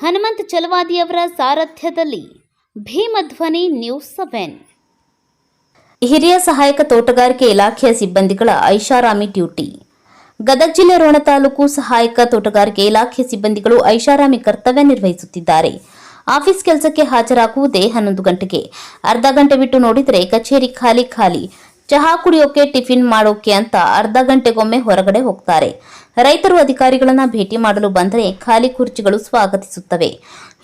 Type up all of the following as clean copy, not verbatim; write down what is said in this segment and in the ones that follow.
Hanumantha ಚಲವಾದಿಯವರ ಸಾರಥ್ಯದಲ್ಲಿ ಭೀಮಧ್ವನಿ news 7. ಹಿರಿಯ ಸಹಾಯಕ ತೋಟಗಾರಿಕೆ ಇಲಾಖೆಯ ಸಿಬ್ಬಂದಿಗಳ ಐಷಾರಾಮಿ ಡ್ಯೂಟಿ. ಗದಗ ಜಿಲ್ಲೆ ರೋಣ ತಾಲೂಕು ಸಹಾಯಕ ತೋಟಗಾರಿಕೆ ಇಲಾಖೆ ಸಿಬ್ಬಂದಿಗಳು ಐಷಾರಾಮಿ ಕರ್ತವ್ಯ ನಿರ್ವಹಿಸುತ್ತಿದ್ದಾರೆ. ಆಫೀಸ್ ಕೆಲಸಕ್ಕೆ ಹಾಜರಾಗುವುದೇ 11 ಗಂಟೆಗೆ. ಅರ್ಧ ಗಂಟೆ ಬಿಟ್ಟು ನೋಡಿದರೆ ಕಚೇರಿ ಖಾಲಿ. ಚಹಾ ಕುಡಿಯೋಕೆ, ಟಿಫಿನ್ ಮಾಡೋಕೆ ಅಂತ ಅರ್ಧ ಗಂಟೆಗೊಮ್ಮೆ ಹೊರಗಡೆ ಹೋಗ್ತಾರೆ. ರೈತರು ಅಧಿಕಾರಿಗಳನ್ನ ಭೇಟಿ ಮಾಡಲು ಬಂದರೆ ಖಾಲಿ ಕುರ್ಚಿಗಳು ಸ್ವಾಗತಿಸುತ್ತವೆ.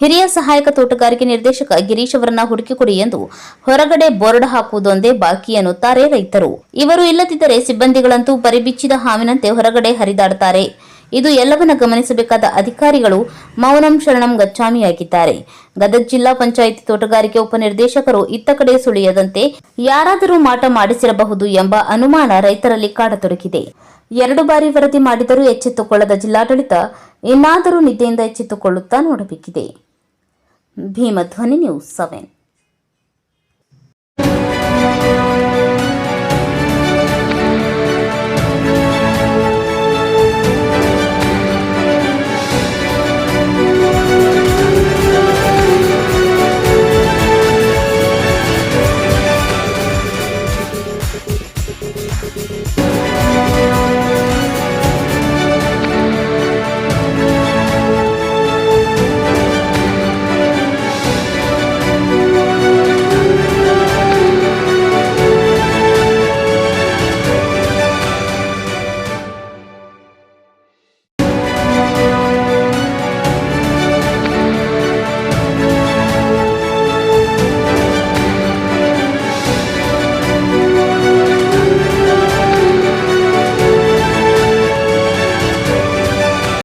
ಹಿರಿಯ ಸಹಾಯಕ ತೋಟಗಾರಿಕೆ ನಿರ್ದೇಶಕ ಗಿರೀಶ್ ಅವರನ್ನ ಹುಡುಕಿಕೊಡಿ ಎಂದು ಹೊರಗಡೆ ಬೋರ್ಡ್ ಹಾಕುವುದೊಂದೇ ಬಾಕಿ ಎನ್ನುತ್ತಾರೆ ರೈತರು. ಇವರು ಇಲ್ಲದಿದ್ದರೆ ಸಿಬ್ಬಂದಿಗಳಂತೂ ಪರಿಬಿಚ್ಚಿದ ಹಾವಿನಂತೆ ಹೊರಗಡೆ ಹರಿದಾಡುತ್ತಾರೆ. ಇದು ಎಲ್ಲವನ್ನ ಗಮನಿಸಬೇಕಾದ ಅಧಿಕಾರಿಗಳು ಮೌನಂ ಶರಣಂ ಗಚ್ಚಾಮಿಯಾಗಿದ್ದಾರೆ. ಗದಗ ಜಿಲ್ಲಾ ಪಂಚಾಯಿತಿ ತೋಟಗಾರಿಕೆ ಉಪನಿರ್ದೇಶಕರು ಇತ್ತ ಕಡೆ ಸುಳಿಯದಂತೆ ಯಾರಾದರೂ ಮಾಟ ಮಾಡಿಸಿರಬಹುದು ಎಂಬ ಅನುಮಾನ ರೈತರಲ್ಲಿ ಕಾಡತೊಡಗಿದೆ. 2 ಬಾರಿ ವರದಿ ಮಾಡಿದರೂ ಎಚ್ಚೆತ್ತುಕೊಳ್ಳದ ಜಿಲ್ಲಾಡಳಿತ ಇನ್ನಾದರೂ ನಿದ್ದೆಯಿಂದ ಎಚ್ಚೆತ್ತುಕೊಳ್ಳುತ್ತಾ ನೋಡಬೇಕಿದೆ. ಭೀಮಧ್ವನಿ ನ್ಯೂಸ್ 7.